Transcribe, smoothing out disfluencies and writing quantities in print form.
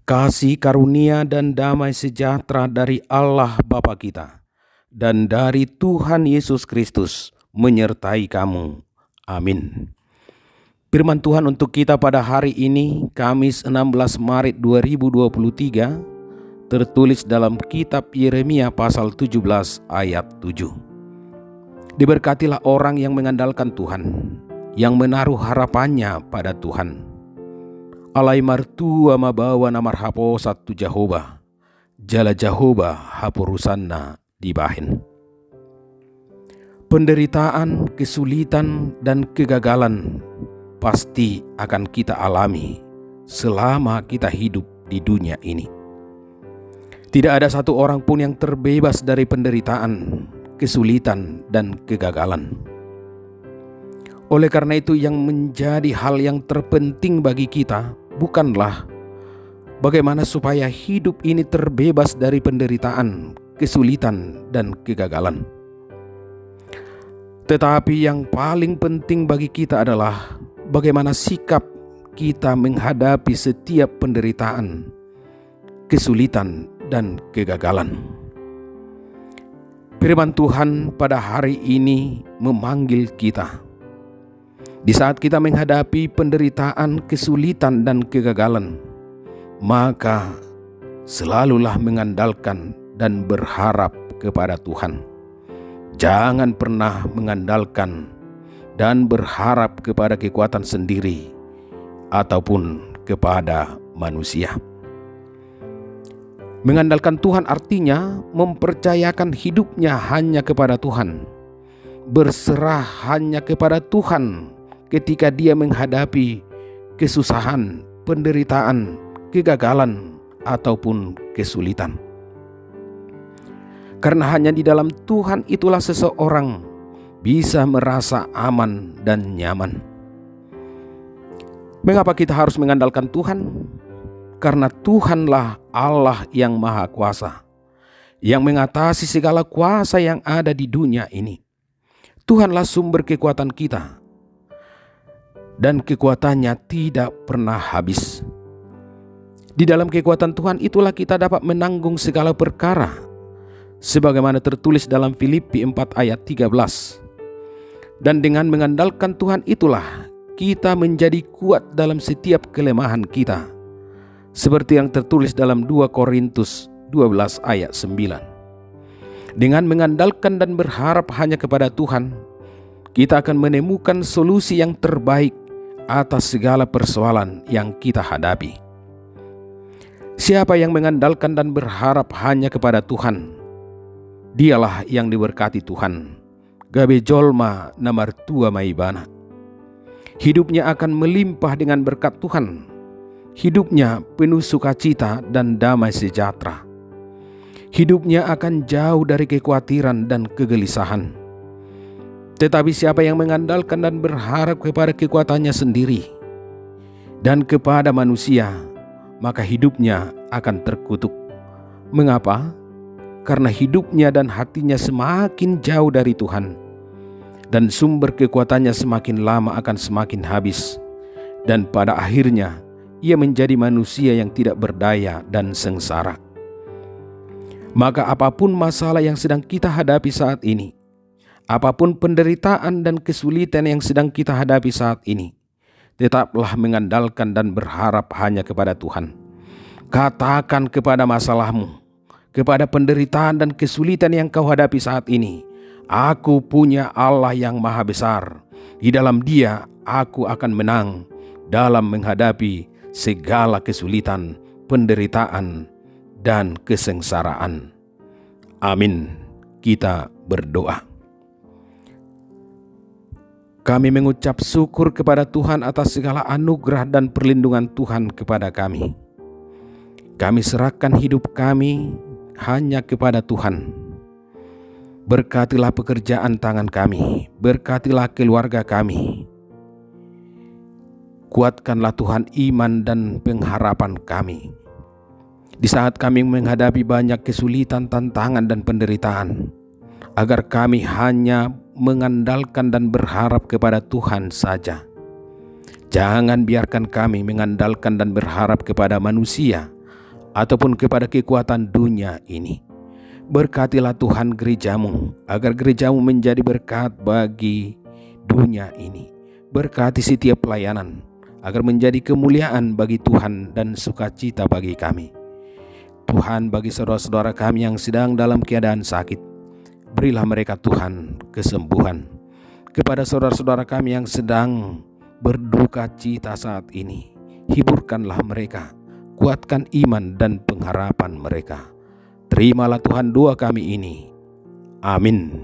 Kasih karunia dan damai sejahtera dari Allah Bapa kita dan dari Tuhan Yesus Kristus menyertai kamu. Amin. Firman Tuhan untuk kita pada hari ini, Kamis 16 Maret 2023, tertulis dalam kitab Yeremia pasal 17 ayat 7. Diberkatilah orang yang mengandalkan Tuhan, yang menaruh harapannya pada Tuhan. Alai martua mabawa namar hapo satu Jehovah, jala Jehovah hapurusanna dibahin. Penderitaan, kesulitan, dan kegagalan pasti akan kita alami selama kita hidup di dunia ini. Tidak ada satu orang pun yang terbebas dari penderitaan, kesulitan, dan kegagalan. Oleh karena itu, yang menjadi hal yang terpenting bagi kita bukanlah bagaimana supaya hidup ini terbebas dari penderitaan, kesulitan, dan kegagalan. Tetapi yang paling penting bagi kita adalah bagaimana sikap kita menghadapi setiap penderitaan, kesulitan, dan kegagalan. Firman Tuhan pada hari ini memanggil kita. Di saat kita menghadapi penderitaan, kesulitan, dan kegagalan, maka selalulah mengandalkan dan berharap kepada Tuhan. Jangan pernah mengandalkan dan berharap kepada kekuatan sendiri ataupun kepada manusia. Mengandalkan Tuhan artinya mempercayakan hidupnya hanya kepada Tuhan, berserah hanya kepada Tuhan ketika dia menghadapi kesusahan, penderitaan, kegagalan, ataupun kesulitan. Karena hanya di dalam Tuhan itulah seseorang bisa merasa aman dan nyaman. Mengapa kita harus mengandalkan Tuhan? Karena Tuhanlah Allah yang Maha Kuasa, yang mengatasi segala kuasa yang ada di dunia ini. Tuhanlah sumber kekuatan kita, dan kekuatannya tidak pernah habis. Di dalam kekuatan Tuhan itulah kita dapat menanggung segala perkara, sebagaimana tertulis dalam Filipi 4 ayat 13. Dan dengan mengandalkan Tuhan itulah kita menjadi kuat dalam setiap kelemahan kita, seperti yang tertulis dalam 2 Korintus 12 ayat 9. Dengan mengandalkan dan berharap hanya kepada Tuhan, kita akan menemukan solusi yang terbaik atas segala persoalan yang kita hadapi. Siapa yang mengandalkan dan berharap hanya kepada Tuhan, dialah yang diberkati Tuhan. Gabe jolma namar tua maibana. Hidupnya akan melimpah dengan berkat Tuhan. Hidupnya penuh sukacita dan damai sejahtera. Hidupnya akan jauh dari kekhawatiran dan kegelisahan. Tetapi siapa yang mengandalkan dan berharap kepada kekuatannya sendiri dan kepada manusia, maka hidupnya akan terkutuk. Mengapa? Karena hidupnya dan hatinya semakin jauh dari Tuhan, dan sumber kekuatannya semakin lama akan semakin habis, dan pada akhirnya ia menjadi manusia yang tidak berdaya dan sengsara. Maka apapun masalah yang sedang kita hadapi saat ini, apapun penderitaan dan kesulitan yang sedang kita hadapi saat ini, tetaplah mengandalkan dan berharap hanya kepada Tuhan. Katakan kepada masalahmu, kepada penderitaan dan kesulitan yang kau hadapi saat ini, aku punya Allah yang maha besar. Di dalam Dia aku akan menang dalam menghadapi segala kesulitan, penderitaan, dan kesengsaraan. Amin. Kita berdoa. Kami mengucap syukur kepada Tuhan atas segala anugerah dan perlindungan Tuhan kepada kami. Kami serahkan hidup kami hanya kepada Tuhan. Berkatilah pekerjaan tangan kami, berkatilah keluarga kami. Kuatkanlah Tuhan iman dan pengharapan kami. Di saat kami menghadapi banyak kesulitan, tantangan, dan penderitaan, agar kami hanya mengandalkan dan berharap kepada Tuhan saja. Jangan biarkan kami mengandalkan dan berharap kepada manusia ataupun kepada kekuatan dunia ini. Berkatilah Tuhan gerejamu, agar gerejamu menjadi berkat bagi dunia ini. Berkati setiap pelayanan, agar menjadi kemuliaan bagi Tuhan dan sukacita bagi kami. Tuhan, bagi saudara-saudara kami yang sedang dalam keadaan sakit, berilah mereka Tuhan kesembuhan. Kepada saudara-saudara kami yang sedang berduka cita saat ini, hiburkanlah mereka, kuatkan iman dan pengharapan mereka. Terimalah Tuhan doa kami ini. Amin.